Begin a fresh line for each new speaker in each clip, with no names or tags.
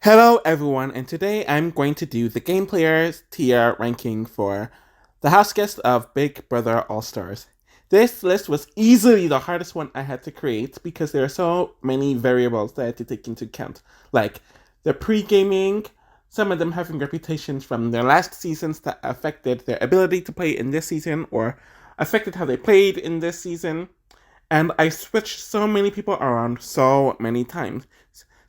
Hello everyone, and today I'm going to do the game players tier ranking for the house guest of Big Brother All Stars. This list was easily the hardest one I had to create because there are so many variables that I had to take into account, like the pre-gaming, some of them having reputations from their last seasons that affected their ability to play in this season or affected how they played in this season, and I switched so many people around so many times.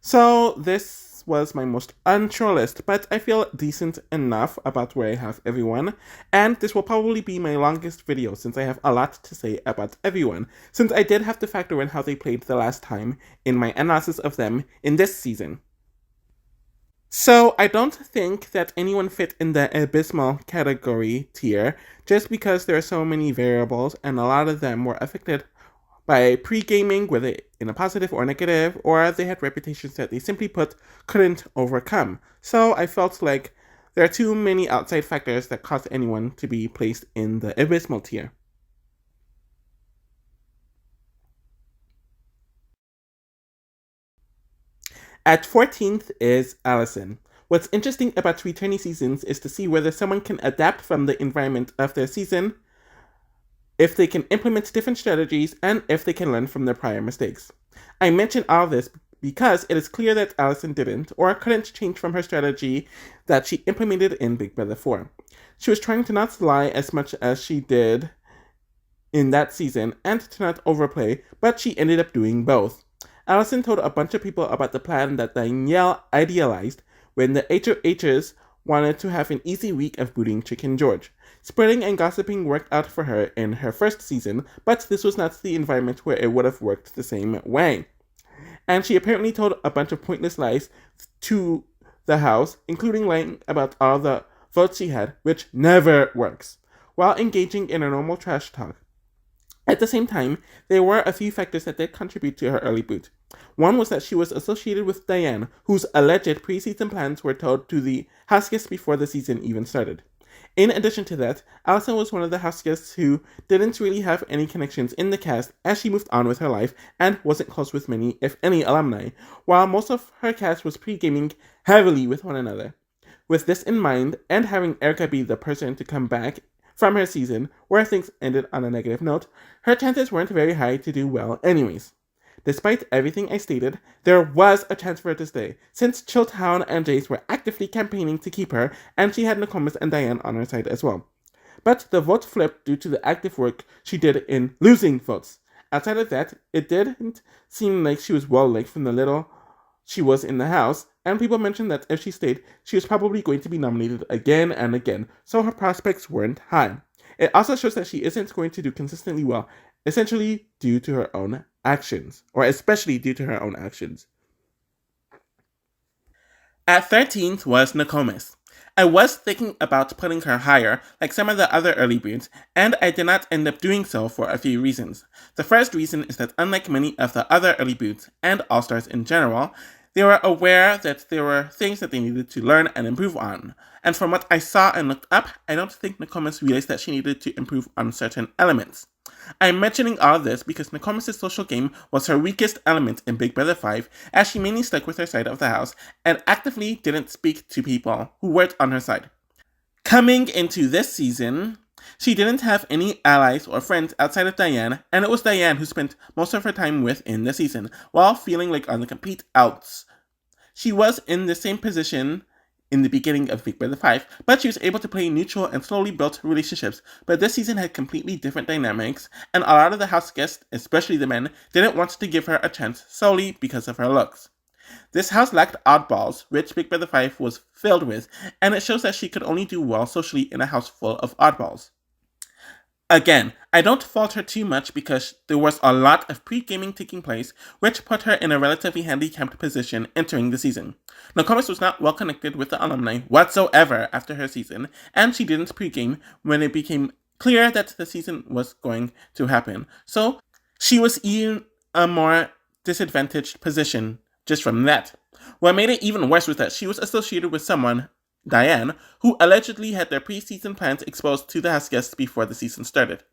So this was my most unsure list, but I feel decent enough about where I have everyone, and this will probably be my longest video since I have a lot to say about everyone, since I did have to factor in how they played the last time in my analysis of them in this season. So I don't think that anyone fit in the abysmal category tier just because there are so many variables and a lot of them were affected by pre-gaming, whether in a positive or negative, or they had reputations that they simply put couldn't overcome. So I felt like there are too many outside factors that caused anyone to be placed in the abysmal tier. At 14th is Allison. What's interesting about returning seasons is to see whether someone can adapt from the environment of their season, if they can implement different strategies, and if they can learn from their prior mistakes. I mention all this because it is clear that Allison didn't or couldn't change from her strategy that she implemented in Big Brother 4. She was trying to not lie as much as she did in that season and to not overplay, but she ended up doing both. Allison told a bunch of people about the plan that Danielle idealized when the HOHs wanted to have an easy week of booting Chicken George. Spreading and gossiping worked out for her in her first season, but this was not the environment where it would have worked the same way. And she apparently told a bunch of pointless lies to the house, including lying about all the votes she had, which never works, while engaging in a normal trash talk. At the same time, there were a few factors that did contribute to her early boot. One was that she was associated with Diane, whose alleged preseason plans were told to the house guests before the season even started. In addition to that, Allison was one of the house guests who didn't really have any connections in the cast as she moved on with her life and wasn't close with many, if any, alumni, while most of her cast was pre-gaming heavily with one another. With this in mind, and having Erica be the person to come back from her season, where things ended on a negative note, her chances weren't very high to do well anyways. Despite everything I stated, there was a chance for her to stay, since Chilltown and Jace were actively campaigning to keep her, and she had Nokomis and Diane on her side as well. But the vote flipped due to the active work she did in losing votes. Outside of that, it didn't seem like she was well liked from the little she was in the house, and people mentioned that if she stayed, she was probably going to be nominated again and again, so her prospects weren't high. It also shows that she isn't going to do consistently well, essentially due to her own actions, or especially due to her own actions. At 13th was Nokomis. I was thinking about putting her higher, like some of the other early breeds, and I did not end up doing so for a few reasons. The first reason is that unlike many of the other early breeds, and all-stars in general, they were aware that there were things that they needed to learn and improve on. And from what I saw and looked up, I don't think Nokomis realized that she needed to improve on certain elements. I'm mentioning all of this because Nokomis' social game was her weakest element in Big Brother 5, as she mainly stuck with her side of the house and actively didn't speak to people who weren't on her side. Coming into this season, she didn't have any allies or friends outside of Diane, and it was Diane who spent most of her time with in the season, while feeling like on the complete outs. She was in the same position in the beginning of Big Brother 5, but she was able to play neutral and slowly built relationships. But this season had completely different dynamics, and a lot of the house guests, especially the men, didn't want to give her a chance solely because of her looks. This house lacked oddballs, which Big Brother 5 was filled with, and it shows that she could only do well socially in a house full of oddballs. Again, I don't fault her too much because there was a lot of pre-gaming taking place, which put her in a relatively handicapped position entering the season. Nokomis was not well connected with the alumni whatsoever after her season, and she didn't pre-game when it became clear that the season was going to happen. So, she was in a more disadvantaged position just from that. What made it even worse was that she was associated with someone, Diane, who allegedly had their preseason plans exposed to the house guests before the season started.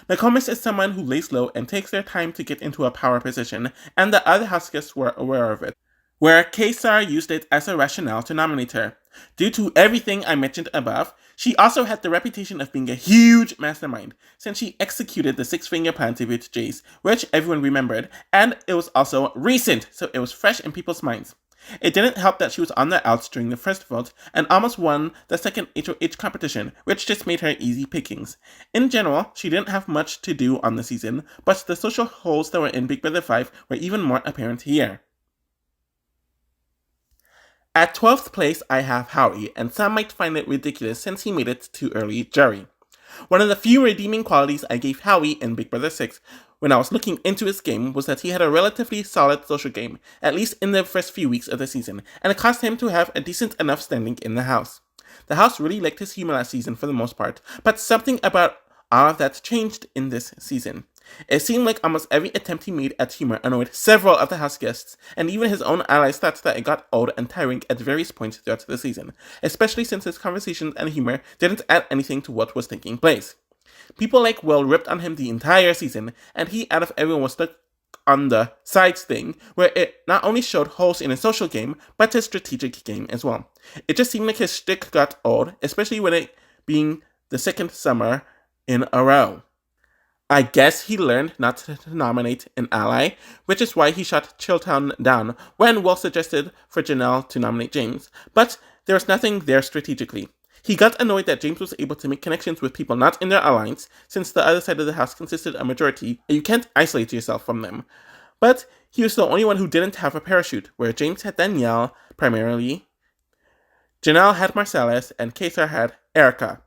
Nokomis is someone who lays low and takes their time to get into a power position, and the other house guests were aware of it. where Kesar used it as a rationale to nominate her. Due to everything I mentioned above, she also had the reputation of being a huge mastermind, since she executed the six-finger plan to beat Jace, which everyone remembered, and it was also recent, so it was fresh in people's minds. It didn't help that she was on the outs during the first vote and almost won the second HOH competition, which just made her easy pickings. In general, she didn't have much to do on the season, but the social holes that were in Big Brother 5 were even more apparent here. At 12th place, I have Howie, and some might find it ridiculous since he made it to early jury. One of the few redeeming qualities I gave Howie in Big Brother 6 when I was looking into his game was that he had a relatively solid social game, at least in the first few weeks of the season, and it caused him to have a decent enough standing in the house. The house really liked his humor last season for the most part, but something about all of that changed in this season. It seemed like almost every attempt he made at humor annoyed several of the house guests, and even his own allies thought that it got old and tiring at various points throughout the season, especially since his conversations and humor didn't add anything to what was taking place. People like Will ripped on him the entire season, and he out of everyone was stuck on the sides thing, where it not only showed holes in his social game, but his strategic game as well. It just seemed like his shtick got old, especially when it being the second summer in a row. I guess he learned not to nominate an ally, which is why he shot Chilltown down when Will suggested for Janelle to nominate James, but there was nothing there strategically. He got annoyed that James was able to make connections with people not in their alliance, since the other side of the house consisted a majority, and you can't isolate yourself from them. But he was the only one who didn't have a parachute, where James had Danielle, primarily, Janelle had Marcellus, and Kesar had Erica.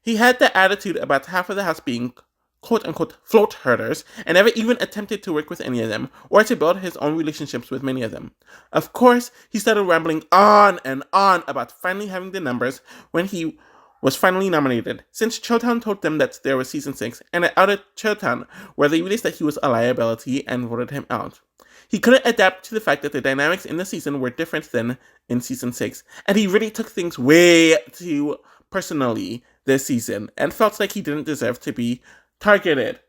He had the attitude about half of the house being quote-unquote float herders, and never even attempted to work with any of them, or to build his own relationships with many of them. Of course, he started rambling on and on about finally having the numbers when he was finally nominated, since Chilltown told them that there was season 6, and it outed Chilltown, where they realized that he was a liability and voted him out. He couldn't adapt to the fact that the dynamics in the season were different than in season 6, and he really took things way too personally this season, and felt like he didn't deserve to be targeted.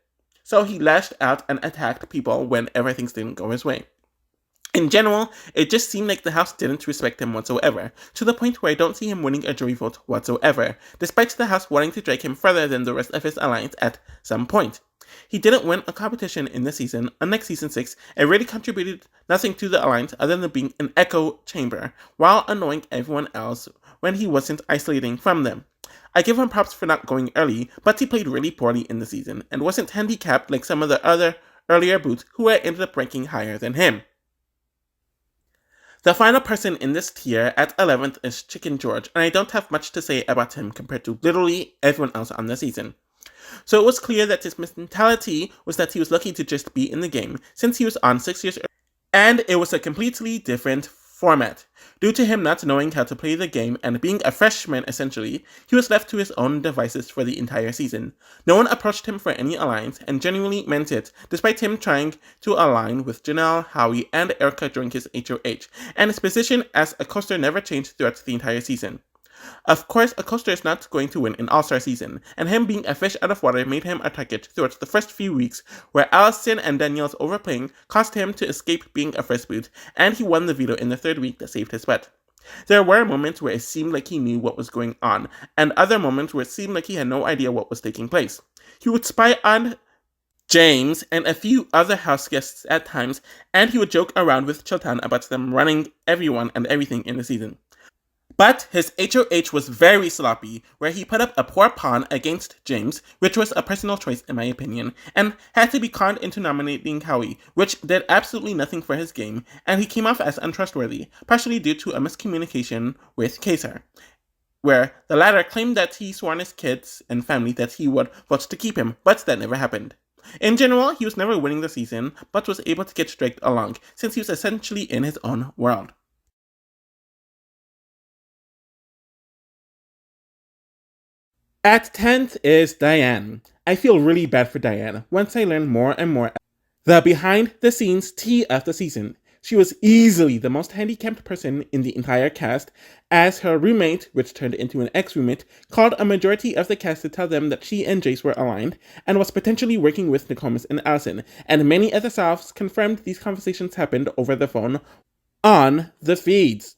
So he lashed out and attacked people whenever things didn't go his way. In general, it just seemed like the house didn't respect him whatsoever, to the point where I don't see him winning a jury vote whatsoever, despite the house wanting to drag him further than the rest of his alliance at some point. He didn't win a competition in this season, unlike season 6, and really contributed nothing to the alliance other than being an echo chamber, while annoying everyone else when he wasn't isolating from them. I give him props for not going early, but he played really poorly in the season, and wasn't handicapped like some of the other earlier boots who had ended up ranking higher than him. The final person in this tier at 11th is Chicken George, and I don't have much to say about him compared to literally everyone else on the season. So it was clear that his mentality was that he was lucky to just be in the game, since he was on 6 years early, and it was a completely different format. Due to him not knowing how to play the game and being a freshman essentially, he was left to his own devices for the entire season. No one approached him for any alliance and genuinely meant it, despite him trying to align with Janelle, Howie, and Erica during his HOH, and his position as a coaster never changed throughout the entire season. Of course, a coaster is not going to win an All-Star season, and him being a fish out of water made him a target throughout the first few weeks, where Allison and Danielle's overplaying caused him to escape being a first boot, and he won the veto in the third week that saved his butt. There were moments where it seemed like he knew what was going on, and other moments where it seemed like he had no idea what was taking place. He would spy on James and a few other house guests at times, and he would joke around with Chilton about them running everyone and everything in the season. But his HOH was very sloppy, where he put up a poor pawn against James, which was a personal choice in my opinion, and had to be conned into nominating Howie, which did absolutely nothing for his game, and he came off as untrustworthy, partially due to a miscommunication with Kesar, where the latter claimed that he swore on his kids and family that he would vote to keep him, but that never happened. In general, he was never winning the season, but was able to get dragged along, since he was essentially in his own world. At 10th is Diane. I feel really bad for Diane once I learned more and more the behind-the-scenes tea of the season. She was easily the most handicapped person in the entire cast, as her roommate, which turned into an ex-roommate, called a majority of the cast to tell them that she and Jace were aligned, and was potentially working with Nicomas and Allison, and many other selves confirmed these conversations happened over the phone, on the feeds.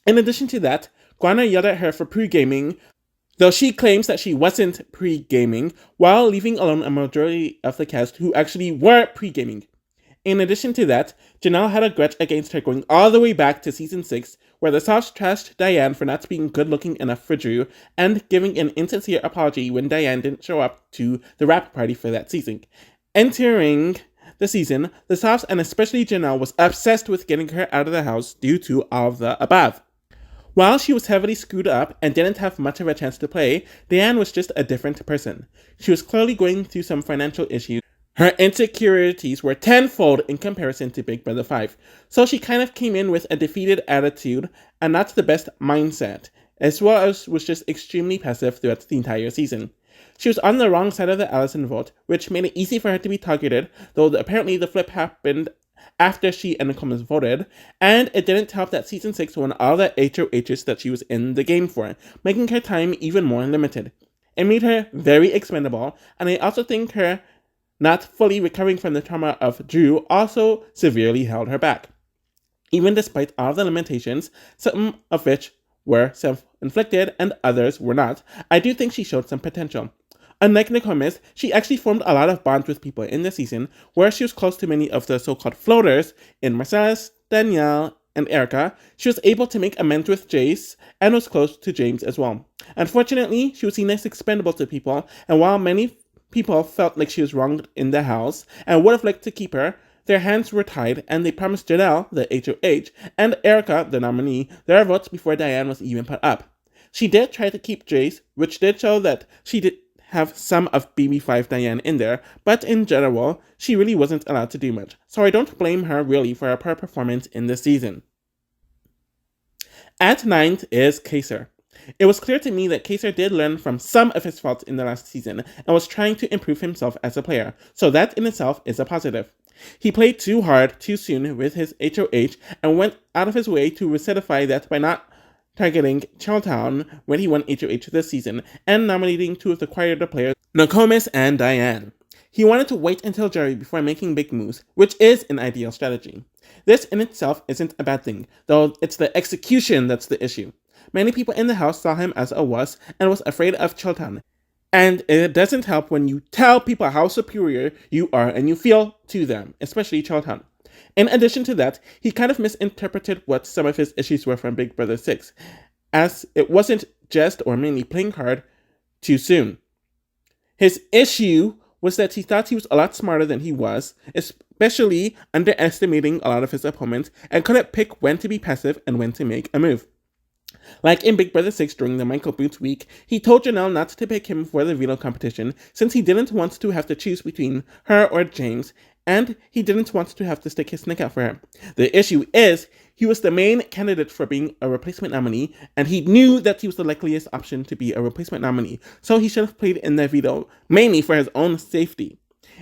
In addition to that, Guana yelled at her for pre-gaming, though she claims that she wasn't pre-gaming, while leaving alone a majority of the cast who actually were pre-gaming. In addition to that, Janelle had a grudge against her going all the way back to season 6, where the Softs trashed Diane for not being good looking enough for Drew, and giving an insincere apology when Diane didn't show up to the wrap party for that season. Entering the season, the Softs and especially Janelle was obsessed with getting her out of the house due to all of the above. While she was heavily screwed up and didn't have much of a chance to play, Diane was just a different person. She was clearly going through some financial issues. Her insecurities were tenfold in comparison to Big Brother 5, so she kind of came in with a defeated attitude and not the best mindset, as well as was just extremely passive throughout the entire season. She was on the wrong side of the Allison vote, which made it easy for her to be targeted, though apparently the flip happened after she and Nicole voted, and it didn't help that season 6 won all the HOHs that she was in the game for, making her time even more limited. It made her very expendable, and I also think her not fully recovering from the trauma of Drew also severely held her back. Even despite all the limitations, some of which were self-inflicted and others were not, I do think she showed some potential. Unlike Nicomis, she actually formed a lot of bonds with people in the season, where she was close to many of the so-called floaters in Marcellus, Danielle, and Erica. She was able to make amends with Jace, and was close to James as well. Unfortunately, she was seen as expendable to people, and while many people felt like she was wronged in the house and would have liked to keep her, their hands were tied, and they promised Janelle, the HOH, and Erica, the nominee, their votes before Diane was even put up. She did try to keep Jace, which did show that she did have some of BB5 Diane in there, but in general, she really wasn't allowed to do much, so I don't blame her really for her poor performance in this season. At 9th is Kaser. It was clear to me that Kaser did learn from some of his faults in the last season and was trying to improve himself as a player, so that in itself is a positive. He played too hard too soon with his HOH and went out of his way to recidify that by not targeting Charltown when he won HOH this season and nominating two of the quieter players, Nokomis and Diane. He wanted to wait until Jerry before making big moves, which is an ideal strategy. This in itself isn't a bad thing, though it's the execution that's the issue. Many people in the house saw him as a wuss and was afraid of Chilton. And it doesn't help when you tell people how superior you are and you feel to them, especially Chilton. In addition to that, he kind of misinterpreted what some of his issues were from Big Brother 6, as it wasn't just or mainly playing hard too soon. His issue was that he thought he was a lot smarter than he was, especially underestimating a lot of his opponents, and couldn't pick when to be passive and when to make a move. Like in Big Brother 6 during the Michael Boots week, he told Janelle not to pick him for the veto competition since he didn't want to have to choose between her or James, and he didn't want to have to stick his neck out for her. The issue is, he was the main candidate for being a replacement nominee, and he knew that he was the likeliest option to be a replacement nominee, so he should have played in the veto, mainly for his own safety.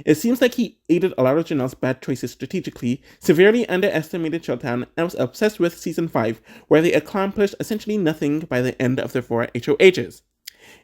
It seems like he aided a lot of Janelle's bad choices strategically, severely underestimated Chilton, and was obsessed with Season 5, where they accomplished essentially nothing by the end of their 4 HOHs.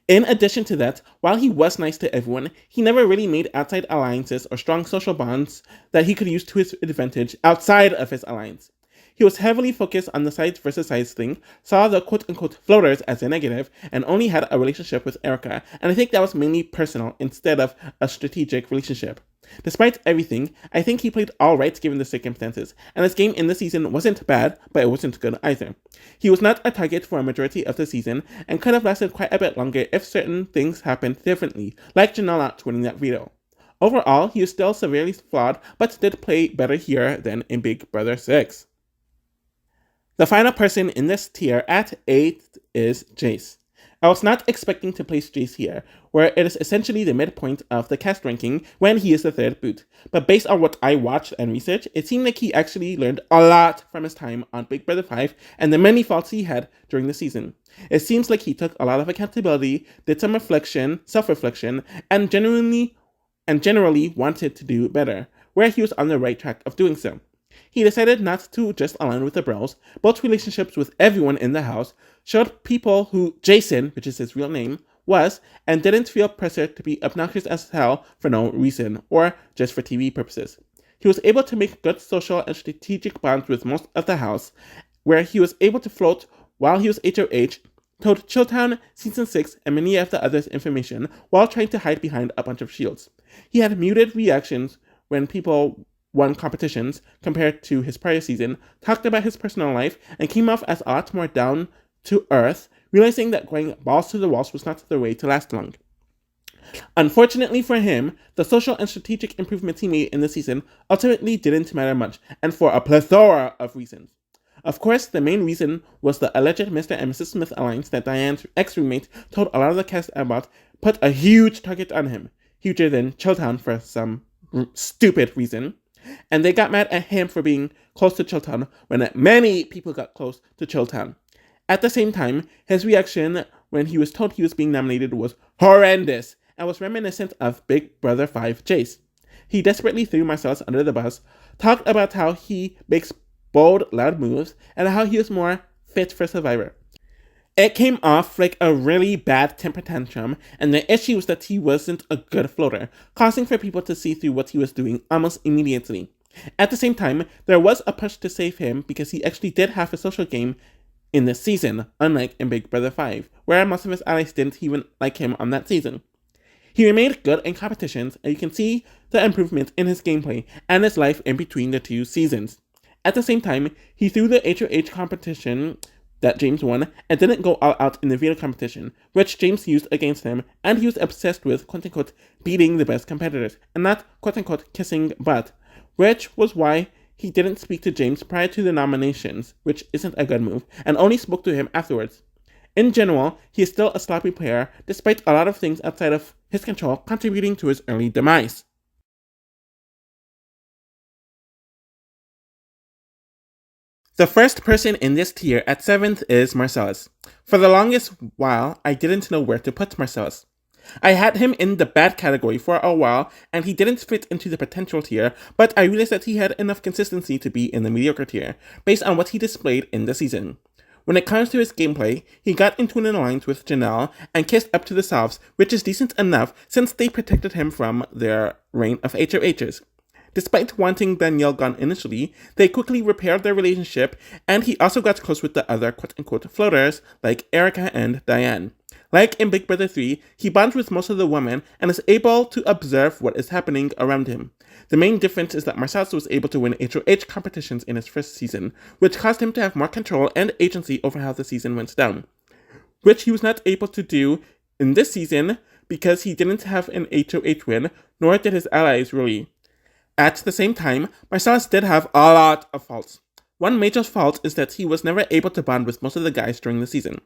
In addition to that, while he was nice to everyone, he never really made outside alliances or strong social bonds that he could use to his advantage outside of his alliance. He was heavily focused on the sides versus sides thing, saw the quote-unquote floaters as a negative, and only had a relationship with Erica, and I think that was mainly personal instead of a strategic relationship. Despite everything, I think he played alright given the circumstances, and his game in the season wasn't bad, but it wasn't good either. He was not a target for a majority of the season, and could have lasted quite a bit longer if certain things happened differently, like Janelle not winning that veto. Overall, he is still severely flawed, but did play better here than in Big Brother 6. The final person in this tier at 8th is Jace. I was not expecting to place Jace here, where it is essentially the midpoint of the cast ranking when he is the third boot. But based on what I watched and researched, it seemed like he actually learned a lot from his time on Big Brother 5 and the many faults he had during the season. It seems like he took a lot of accountability, did some reflection, self-reflection, and generally wanted to do better, where he was on the right track of doing so. He decided not to just align with the bros, built relationships with everyone in the house, showed people who Jason, which is his real name, was, and didn't feel pressure to be obnoxious as hell for no reason, or just for TV purposes. He was able to make good social and strategic bonds with most of the house, where he was able to float while he was HOH, told Chilltown, Season 6, and many of the others information while trying to hide behind a bunch of shields. He had muted reactions when people won competitions compared to his prior season, talked about his personal life, and came off as a lot more down to earth, realizing that going balls to the walls was not the way to last long. Unfortunately for him, the social and strategic improvements he made in the season ultimately didn't matter much, and for a plethora of reasons. Of course, the main reason was the alleged Mr. and Mrs. Smith alliance that Diane's ex-roommate told a lot of the cast about put a huge target on him, huger than Chilltown for some stupid reason, and they got mad at him for being close to Chilltown when many people got close to Chilltown. At the same time, his reaction when he was told he was being nominated was horrendous and was reminiscent of Big Brother 5 Jace. He desperately threw Marcellus under the bus, talked about how he makes bold, loud moves, and how he was more fit for Survivor. It came off like a really bad temper tantrum, and the issue was that he wasn't a good floater, causing for people to see through what he was doing almost immediately. At the same time, there was a push to save him because he actually did have a social game in this season, unlike in Big Brother 5, where most of his allies didn't even like him on that season. He remained good in competitions, and you can see the improvement in his gameplay and his life in between the two seasons. At the same time, he threw the HOH competition that James won and didn't go all out in the veto competition, which James used against him, and he was obsessed with quote-unquote beating the best competitors, and not quote-unquote kissing butt, which was why he didn't speak to James prior to the nominations, which isn't a good move, and only spoke to him afterwards. In general, he is still a sloppy player, despite a lot of things outside of his control contributing to his early demise. The first person in this tier at 7th is Marcellus. For the longest while, I didn't know where to put Marcellus. I had him in the bad category for a while, and he didn't fit into the potential tier, but I realized that he had enough consistency to be in the mediocre tier, based on what he displayed in the season. When it comes to his gameplay, he got into an alliance with Janelle and kissed up to the Salves, which is decent enough since they protected him from their reign of HOHs. Despite wanting Danielle gone initially, they quickly repaired their relationship, and he also got close with the other quote-unquote floaters like Erica and Diane. Like in Big Brother 3, he bonds with most of the women and is able to observe what is happening around him. The main difference is that Marcellus was able to win HOH competitions in his first season, which caused him to have more control and agency over how the season went down, which he was not able to do in this season because he didn't have an HOH win, nor did his allies really. At the same time, Marcellus did have a lot of faults. One major fault is that he was never able to bond with most of the guys during the season.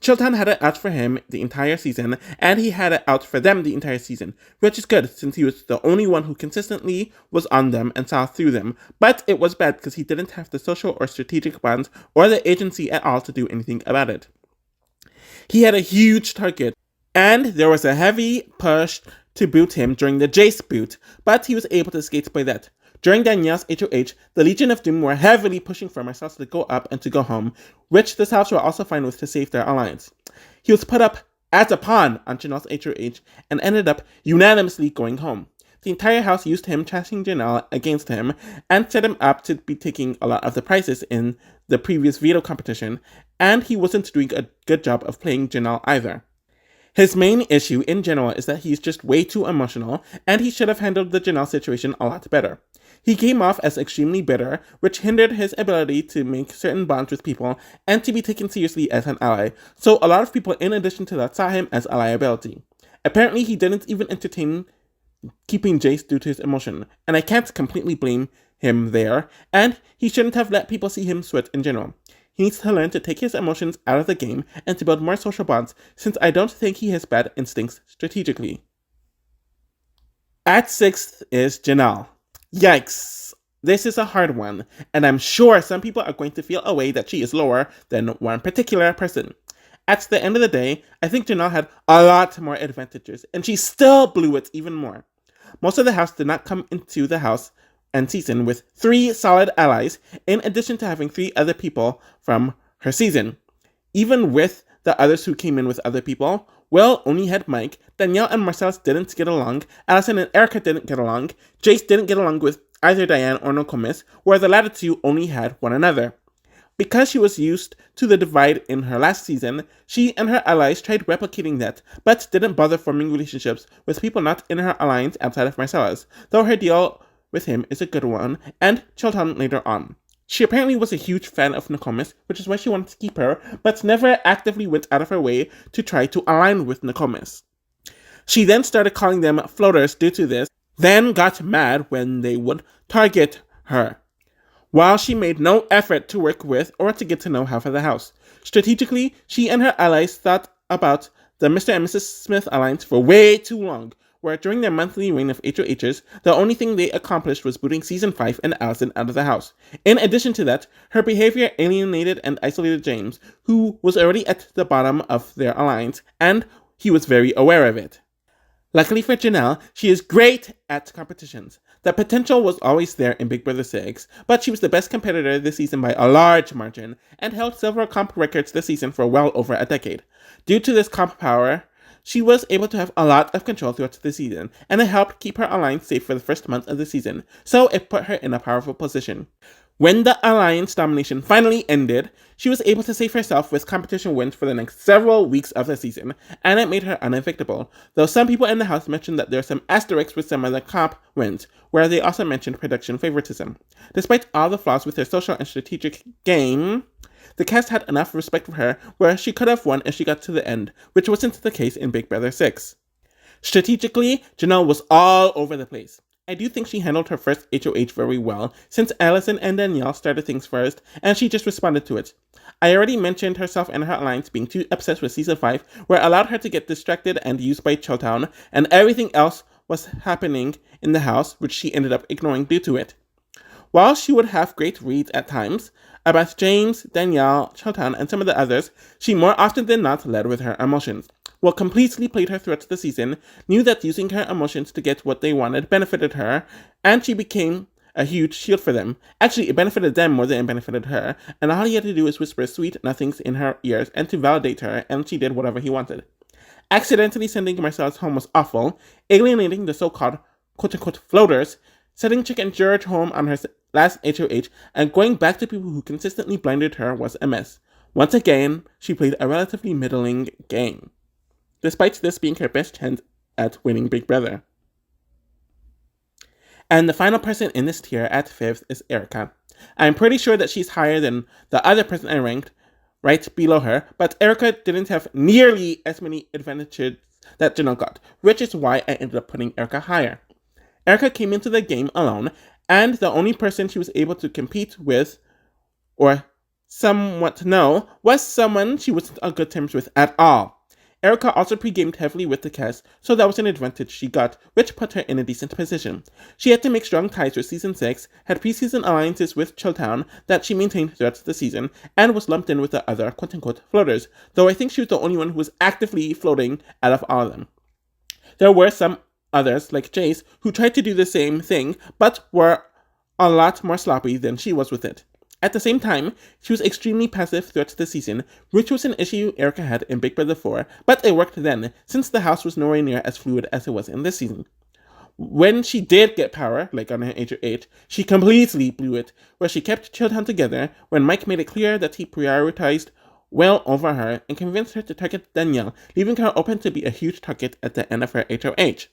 Chilltown had it out for him the entire season, and he had it out for them the entire season, which is good since he was the only one who consistently was on them and saw through them, but it was bad because he didn't have the social or strategic bonds or the agency at all to do anything about it. He had a huge target, and there was a heavy push to boot him during the Jace boot, but he was able to skate by that. During Danielle's HOH, the Legion of Doom were heavily pushing for Marcellus to go up and to go home, which the Salves were also fine with to save their alliance. He was put up as a pawn on Janelle's HOH and ended up unanimously going home. The entire house used him trashing Janelle against him and set him up to be taking a lot of the prizes in the previous veto competition, and he wasn't doing a good job of playing Janelle either. His main issue in general is that he's just way too emotional, and he should have handled the Janelle situation a lot better. He came off as extremely bitter, which hindered his ability to make certain bonds with people and to be taken seriously as an ally, so a lot of people in addition to that saw him as a liability. Apparently he didn't even entertain keeping Jace due to his emotion, and I can't completely blame him there, and he shouldn't have let people see him sweat in general. He needs to learn to take his emotions out of the game and to build more social bonds, since I don't think he has bad instincts strategically. At 6th is Janelle. Yikes. This is a hard one, and I'm sure some people are going to feel a way that she is lower than one particular person. At the end of the day, I think Janelle had a lot more advantages, and she still blew it even more. Most of the house did not come into the house and season with 3 solid allies, in addition to having 3 other people from her season. Even with the others who came in with other people, Will only had Mike, Danielle and Marcellus didn't get along, Allison and Erica didn't get along, Jace didn't get along with either Diane or Nokomis, where the latter two only had one another. Because she was used to the divide in her last season, she and her allies tried replicating that, but didn't bother forming relationships with people not in her alliance outside of Marcellus, though her deal with him is a good one, and Chilton later on. She apparently was a huge fan of Nokomis, which is why she wanted to keep her, but never actively went out of her way to try to align with Nokomis. She then started calling them floaters due to this, then got mad when they would target her, while she made no effort to work with or to get to know half of the house. Strategically, she and her allies thought about the Mr. and Mrs. Smith alliance for way too long, where during their monthly reign of HOHs, the only thing they accomplished was booting Season 5 and Allison out of the house. In addition to that, her behavior alienated and isolated James, who was already at the bottom of their alliance, and he was very aware of it. Luckily for Janelle, she is great at competitions. The potential was always there in Big Brother 6, but she was the best competitor this season by a large margin, and held several comp records this season for well over a decade. Due to this comp power, she was able to have a lot of control throughout the season, and it helped keep her alliance safe for the first month of the season, so it put her in a powerful position. When the alliance domination finally ended, she was able to save herself with competition wins for the next several weeks of the season, and it made her unevictable, though some people in the house mentioned that there are some asterisks with some of the comp wins, where they also mentioned production favoritism. Despite all the flaws with her social and strategic game, the cast had enough respect for her where she could have won if she got to the end, which wasn't the case in Big Brother 6. Strategically, Janelle was all over the place. I do think she handled her first HOH very well, since Allison and Danielle started things first, and she just responded to it. I already mentioned herself and her alliance being too obsessed with Season 5, where it allowed her to get distracted and used by Chilltown, and everything else was happening in the house, which she ended up ignoring due to it. While she would have great reads at times about James, Danielle, Chilltown, and some of the others, she more often than not led with her emotions. What completely played her throughout the season, knew that using her emotions to get what they wanted benefited her, and she became a huge shield for them. Actually, it benefited them more than it benefited her, and all he had to do was whisper sweet nothings in her ears and to validate her, and she did whatever he wanted. Accidentally sending Marcellus home was awful, alienating the so-called quote-unquote floaters, sending Chick and George home on her last HOH, and going back to people who consistently blinded her was a mess. Once again, she played a relatively middling game, despite this being her best chance at winning Big Brother. And the final person in this tier at 5th is Erica. I'm pretty sure that she's higher than the other person I ranked right below her, but Erica didn't have nearly as many advantages that Janelle got, which is why I ended up putting Erica higher. Erica came into the game alone, and the only person she was able to compete with, or somewhat know, was someone she wasn't on good terms with at all. Erica also pre-gamed heavily with the cast, so that was an advantage she got, which put her in a decent position. She had to make strong ties with Season 6, had pre-season alliances with Chilltown that she maintained throughout the season, and was lumped in with the other quote-unquote floaters, though I think she was the only one who was actively floating out of all of them. There were some others, like Jace, who tried to do the same thing, but were a lot more sloppy than she was with it. At the same time, she was extremely passive throughout the season, which was an issue Erica had in Big Brother 4, but it worked then, since the house was nowhere near as fluid as it was in this season. When she did get power, like on her HOH, she completely blew it, where she kept Chilltown together when Mike made it clear that he prioritized well over her and convinced her to target Danielle, leaving her open to be a huge target at the end of her HOH.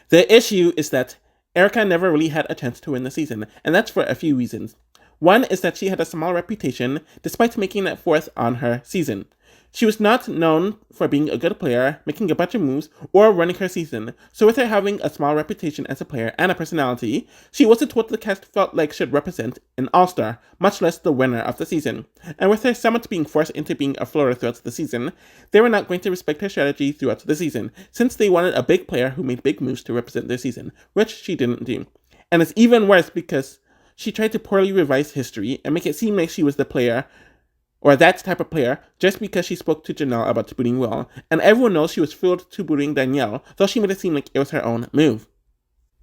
The issue is that Erica never really had a chance to win the season, and that's for a few reasons. One is that she had a small reputation, despite making it 4th on her season. She was not known for being a good player, making a bunch of moves, or running her season, so with her having a small reputation as a player and a personality, she wasn't what the cast felt like should represent an all-star, much less the winner of the season. And with her somewhat being forced into being a floater throughout the season, they were not going to respect her strategy throughout the season, since they wanted a big player who made big moves to represent their season, which she didn't do. And it's even worse because she tried to poorly revise history and make it seem like she was the player, or that type of player, just because she spoke to Janelle about booting Will, and everyone knows she was thrilled to booting Danielle, though she made it seem like it was her own move.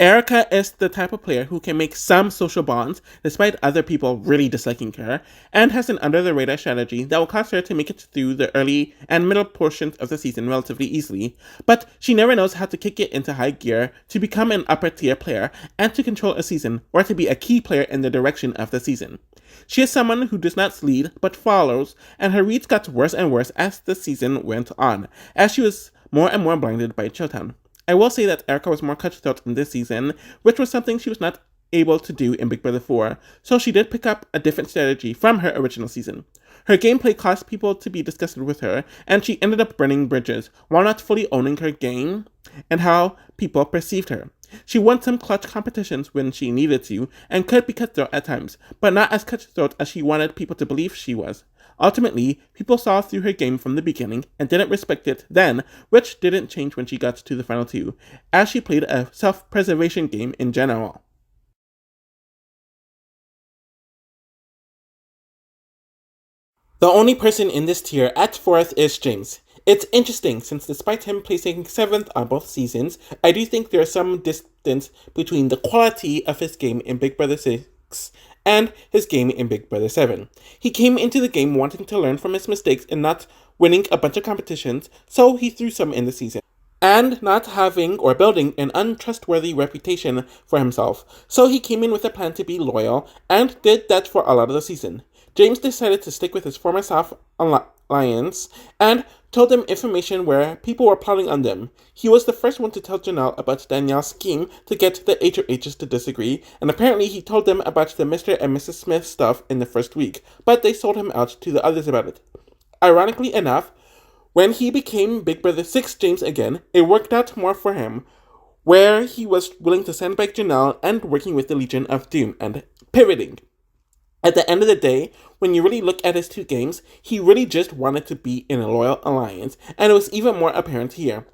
Erica is the type of player who can make some social bonds despite other people really disliking her, and has an under the radar strategy that will cause her to make it through the early and middle portions of the season relatively easily, but she never knows how to kick it into high gear to become an upper tier player and to control a season or to be a key player in the direction of the season. She is someone who does not lead but follows, and her reads got worse and worse as the season went on, as she was more and more blinded by Showtown. I will say that Erica was more cutthroat in this season, which was something she was not able to do in Big Brother 4, so she did pick up a different strategy from her original season. Her gameplay caused people to be disgusted with her, and she ended up burning bridges while not fully owning her game and how people perceived her. She won some clutch competitions when she needed to, and could be cutthroat at times, but not as cutthroat as she wanted people to believe she was. Ultimately, people saw through her game from the beginning and didn't respect it then, which didn't change when she got to the final two, as she played a self-preservation game in general. The only person in this tier at fourth is James. It's interesting since despite him placing 7th on both seasons, I do think there is some distance between the quality of his game in Big Brother 6 and his game in Big Brother 7. He came into the game wanting to learn from his mistakes and not winning a bunch of competitions, so he threw some in the season. And not having or building an untrustworthy reputation for himself, so he came in with a plan to be loyal and did that for a lot of the season. James decided to stick with his former South Alliance and told them information where people were plotting on them. He was the first one to tell Janelle about Danielle's scheme to get the HOHs to disagree, and apparently he told them about the Mr. and Mrs. Smith stuff in the first week, but they sold him out to the others about it. Ironically enough, when he became Big Brother 6 James again, it worked out more for him, where he was willing to sandbag Janelle and working with the Legion of Doom and pivoting. At the end of the day, when you really look at his two games, he really just wanted to be in a loyal alliance, and it was even more apparent here.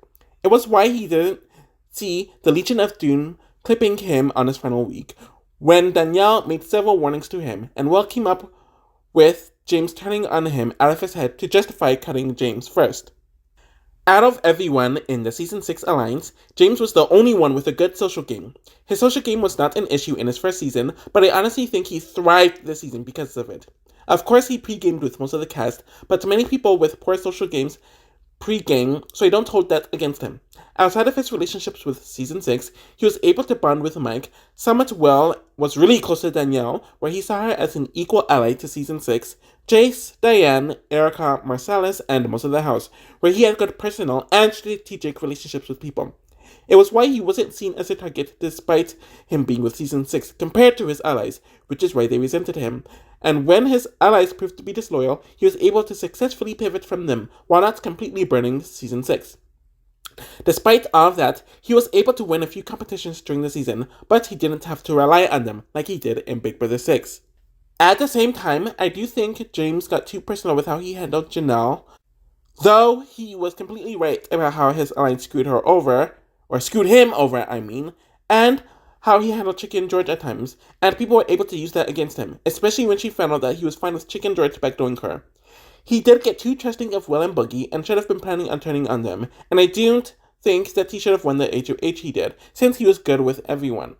It was why he didn't see the Legion of Doom clipping him on his final week, when Danielle made several warnings to him, and Will came up with James turning on him out of his head to justify cutting James first. Out of everyone in the Season 6 Alliance, James was the only one with a good social game. His social game was not an issue in his first season, but I honestly think he thrived this season because of it. Of course, he pre-gamed with most of the cast, but many people with poor social games pre-game, so I don't hold that against him. Outside of his relationships with Season 6, he was able to bond with Mike somewhat well, was really close to Danielle, where he saw her as an equal ally to Season 6, Jace, Diane, Erica, Marsalis, and most of the house, where he had good personal and strategic relationships with people. It was why he wasn't seen as a target despite him being with Season 6 compared to his allies, which is why they resented him. And when his allies proved to be disloyal, he was able to successfully pivot from them while not completely burning Season 6. Despite all of that, he was able to win a few competitions during the season, but he didn't have to rely on them like he did in Big Brother 6. At the same time, I do think James got too personal with how he handled Janelle, though he was completely right about how his alliance screwed her over, or screwed him over, I mean, and how he handled Chicken George at times, and people were able to use that against him, especially when she found out that he was fine with Chicken George backdoing her. He did get too trusting of Will and Boogie and should have been planning on turning on them, and I don't think that he should have won the HOH he did, since he was good with everyone.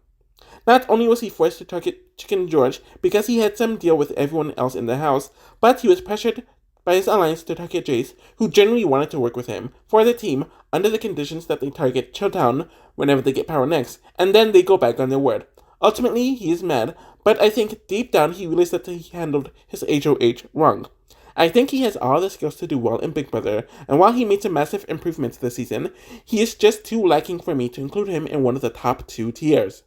Not only was he forced to target Chicken George because he had some deal with everyone else in the house, but he was pressured by his alliance to target Jace, who generally wanted to work with him, for the team, under the conditions that they target Showtown whenever they get power next, and then they go back on their word. Ultimately, he is mad, but I think deep down he realized that he handled his HOH wrong. I think he has all the skills to do well in Big Brother, and while he made some massive improvements this season, he is just too lacking for me to include him in one of the top 2 tiers.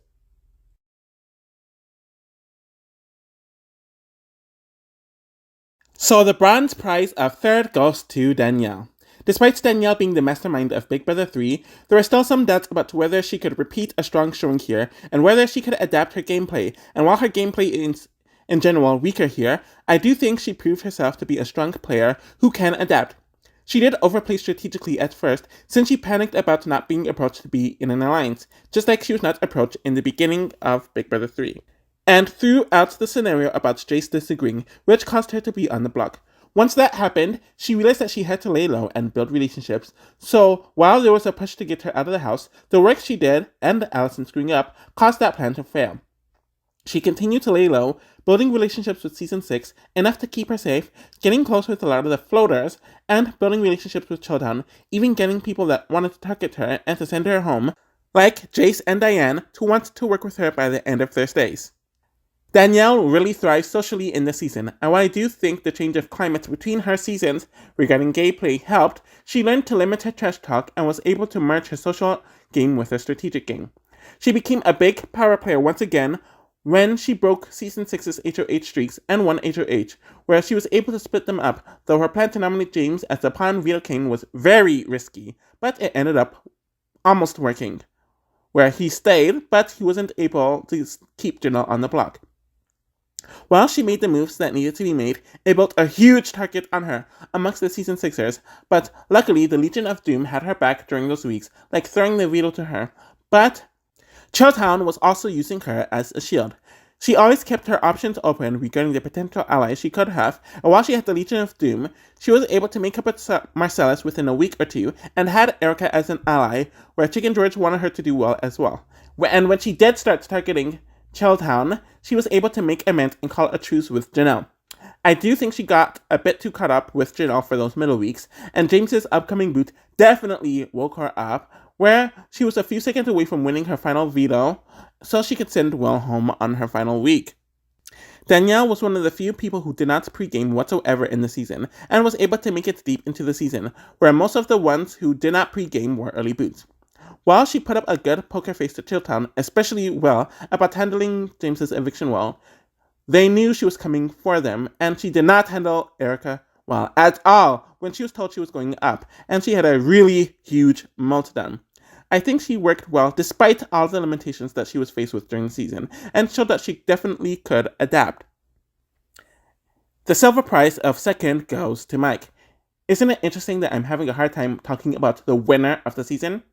So the bronze prize of third goes to Danielle. Despite Danielle being the mastermind of Big Brother 3, there are still some doubts about whether she could repeat a strong showing here, and whether she could adapt her gameplay. And while her gameplay is, in general, weaker here, I do think she proved herself to be a strong player who can adapt. She did overplay strategically at first, since she panicked about not being approached to be in an alliance, just like she was not approached in the beginning of Big Brother 3. And threw out the scenario about Jace disagreeing, which caused her to be on the block. Once that happened, she realized that she had to lay low and build relationships. So, while there was a push to get her out of the house, the work she did, and Allison screwing up, caused that plan to fail. She continued to lay low, building relationships with Season 6, enough to keep her safe, getting close with a lot of the floaters, and building relationships with Chiltown, even getting people that wanted to target her and to send her home, like Jace and Diane, to want to work with her by the end of their stays. Danielle really thrives socially in this season, and while I do think the change of climate between her seasons regarding gay play helped, she learned to limit her trash talk and was able to merge her social game with her strategic game. She became a big power player once again when she broke Season 6's HOH streaks and won HOH, where she was able to split them up, though her plan to nominate James as the pawn veto king was very risky, but it ended up almost working, where he stayed, but he wasn't able to keep Janelle on the block. While she made the moves that needed to be made, it built a huge target on her amongst the Season 6ers, but luckily the Legion of Doom had her back during those weeks, like throwing the veto to her, but Chilltown was also using her as a shield. She always kept her options open regarding the potential allies she could have, and while she had the Legion of Doom, she was able to make up with Marcellus within a week or two, and had Erica as an ally, where Chicken George wanted her to do well as well. And when she did start targeting Chilltown, she was able to make amends and call a truce with Janelle. I do think she got a bit too caught up with Janelle for those middle weeks, and James's upcoming boot definitely woke her up, where she was a few seconds away from winning her final veto, so she could send Will home on her final week. Danielle was one of the few people who did not pregame whatsoever in the season, and was able to make it deep into the season, where most of the ones who did not pregame were early boots. While she put up a good poker face to Chilltown, especially Will, about handling James's eviction well, they knew she was coming for them, and she did not handle Erica well at all when she was told she was going up, and she had a really huge meltdown. I think she worked well despite all the limitations that she was faced with during the season, and showed that she definitely could adapt. The silver prize of second goes to Mike. Isn't it interesting that I'm having a hard time talking about the winner of the season?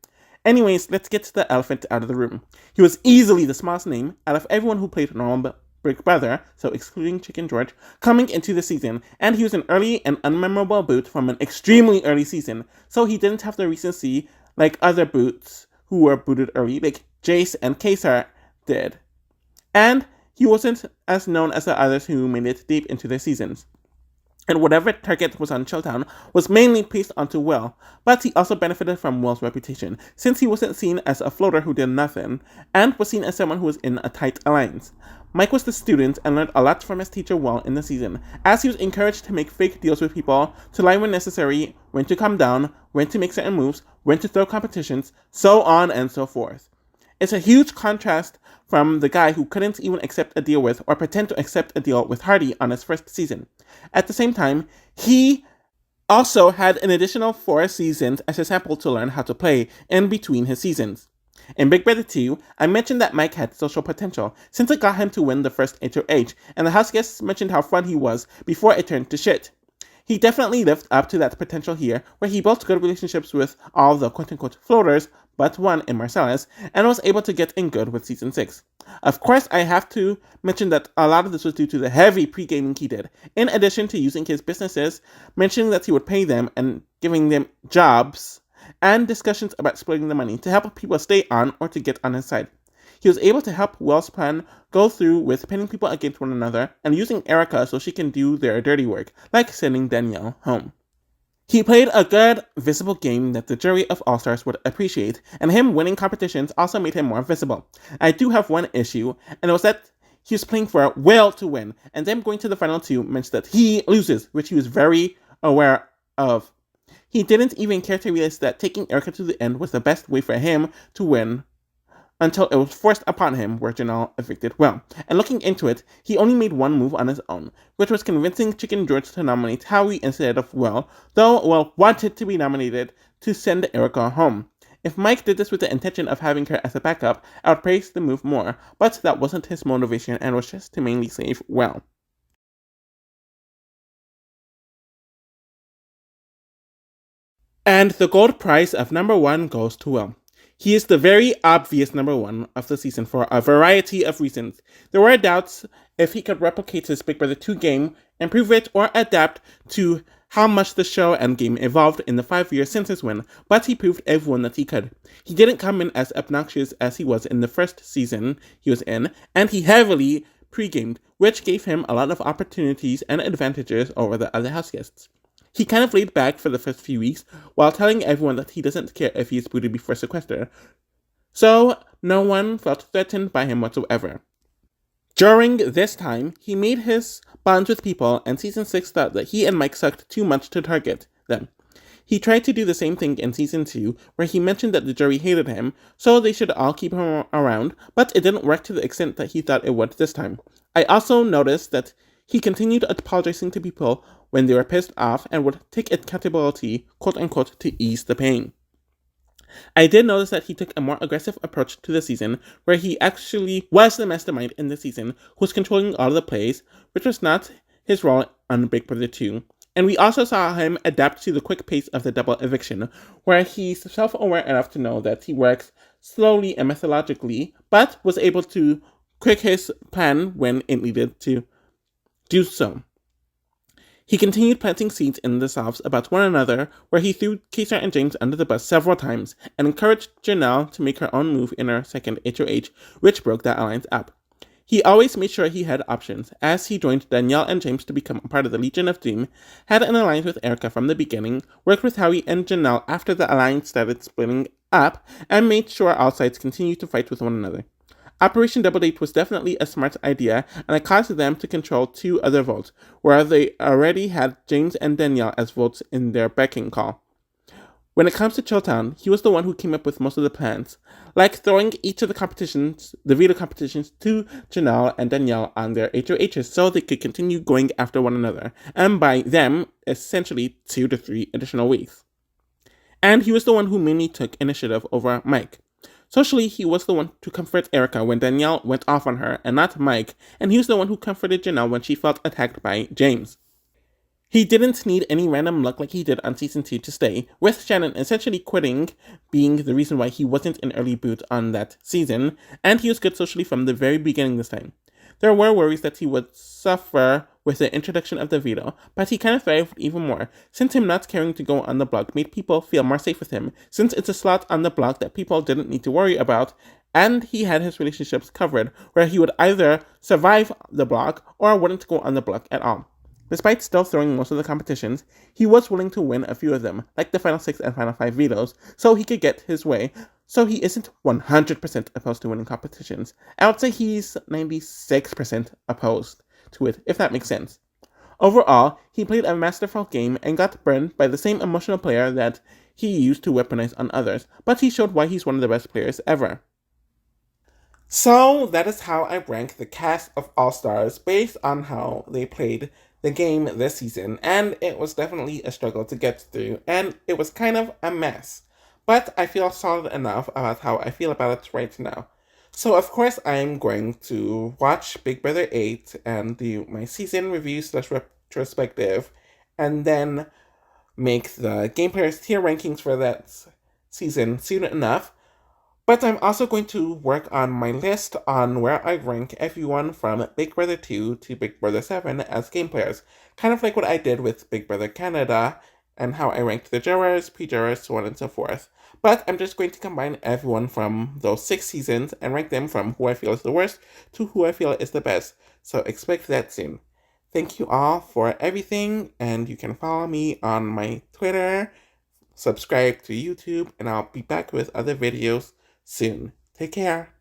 Anyways, let's get the elephant out of the room. He was easily the smallest name out of everyone who played normal Big Brother, so excluding Chicken George, coming into the season, and he was an early and unmemorable boot from an extremely early season, so he didn't have the recency like other boots who were booted early, like Jace and Kaysar did. And he wasn't as known as the others who made it deep into their seasons. And whatever target was on Chilltown was mainly placed onto Will, but he also benefited from Will's reputation, since he wasn't seen as a floater who did nothing, and was seen as someone who was in a tight alliance. Mike was the student and learned a lot from his teacher Will in the season, as he was encouraged to make fake deals with people, to lie when necessary, when to calm down, when to make certain moves, when to throw competitions, so on and so forth. It's a huge contrast from the guy who couldn't even accept a deal with or pretend to accept a deal with Hardy on his first season. At the same time, he also had an additional 4 seasons as a sample to learn how to play in between his seasons. In Big Brother 2, I mentioned that Mike had social potential, since it got him to win the first HOH, and the house guests mentioned how fun he was before it turned to shit. He definitely lived up to that potential here, where he built good relationships with all the quote-unquote floaters, but one in Marcellus, and was able to get in good with Season 6. Of course, I have to mention that a lot of this was due to the heavy pre-gaming he did, in addition to using his businesses, mentioning that he would pay them and giving them jobs, and discussions about splitting the money to help people stay on or to get on his side. He was able to help Will's plan go through with pinning people against one another and using Erica so she can do their dirty work, like sending Danielle home. He played a good, visible game that the jury of All-Stars would appreciate, and him winning competitions also made him more visible. I do have one issue, and it was that he was playing for Will to win, and them going to the final 2 meant that he loses, which he was very aware of. He didn't even care to realize that taking Erica to the end was the best way for him to win, until it was forced upon him where Janelle evicted Will. And looking into it, he only made one move on his own, which was convincing Chicken George to nominate Howie instead of Will, though Will wanted to be nominated to send Erica home. If Mike did this with the intention of having her as a backup, I would praise the move more, but that wasn't his motivation and was just to mainly save Will. And the gold prize of number 1 goes to Will. He is the very obvious number one of the season for a variety of reasons. There were doubts if he could replicate his Big Brother 2 game, improve it, or adapt to how much the show and game evolved in the 5 years since his win, but he proved everyone that he could. He didn't come in as obnoxious as he was in the first season he was in, and he heavily pre-gamed, which gave him a lot of opportunities and advantages over the other house guests. He kind of laid back for the first few weeks while telling everyone that he doesn't care if he is booted before sequester, so no one felt threatened by him whatsoever. During this time, he made his bonds with people, and Season 6 thought that he and Mike sucked too much to target them. He tried to do the same thing in Season 2, where he mentioned that the jury hated him, so they should all keep him around, but it didn't work to the extent that he thought it would this time. I also noticed that he continued apologizing to people when they were pissed off and would take accountability, quote-unquote, to ease the pain. I did notice that he took a more aggressive approach to the season, where he actually was the mastermind in the season who was controlling all of the plays, which was not his role on Big Brother 2. And we also saw him adapt to the quick pace of the double eviction, where he's self-aware enough to know that he works slowly and methodologically, but was able to quick his plan when it needed to do so. He continued planting seeds in the Souths about one another, where he threw Kaysar and James under the bus several times, and encouraged Janelle to make her own move in her second HOH, which broke that alliance up. He always made sure he had options, as he joined Danielle and James to become a part of the Legion of Doom, had an alliance with Erica from the beginning, worked with Howie and Janelle after the alliance started splitting up, and made sure all sides continued to fight with one another. Operation Double Date was definitely a smart idea, and it caused them to control 2 other votes, where they already had James and Danielle as votes in their backing call. When it comes to Chilltown, he was the one who came up with most of the plans, like throwing each of the veto competitions to Janelle and Danielle on their HOHs so they could continue going after one another, and by them, essentially 2 to 3 additional weeks. And he was the one who mainly took initiative over Mike. Socially, he was the one to comfort Erica when Danielle went off on her, and not Mike, and he was the one who comforted Janelle when she felt attacked by James. He didn't need any random luck like he did on Season 2 to stay, with Shannon essentially quitting being the reason why he wasn't an early boot on that season, and he was good socially from the very beginning this time. There were worries that he would suffer with the introduction of the veto, but he kind of thrived even more, since him not caring to go on the block made people feel more safe with him, since it's a slot on the block that people didn't need to worry about, and he had his relationships covered, where he would either survive the block or wouldn't go on the block at all. Despite still throwing most of the competitions, he was willing to win a few of them, like the Final 6 and Final 5 vetoes, so he could get his way, so he isn't 100% opposed to winning competitions. I would say he's 96% opposed to it, if that makes sense. Overall, he played a masterful game and got burned by the same emotional player that he used to weaponize on others, but he showed why he's one of the best players ever. So that is how I rank the cast of All-Stars based on how they played the game this season, and it was definitely a struggle to get through, and it was kind of a mess. But I feel solid enough about how I feel about it right now. So of course I'm going to watch Big Brother 8 and do my season review / retrospective, and then make the Game Players tier rankings for that season soon enough. But I'm also going to work on my list on where I rank everyone from Big Brother 2 to Big Brother 7 as game players. Kind of like what I did with Big Brother Canada and how I ranked the jurors, pre-jurors, so on and so forth. But I'm just going to combine everyone from those 6 seasons and rank them from who I feel is the worst to who I feel is the best. So expect that soon. Thank you all for everything, and you can follow me on my Twitter, subscribe to YouTube, and I'll be back with other videos soon. Take care.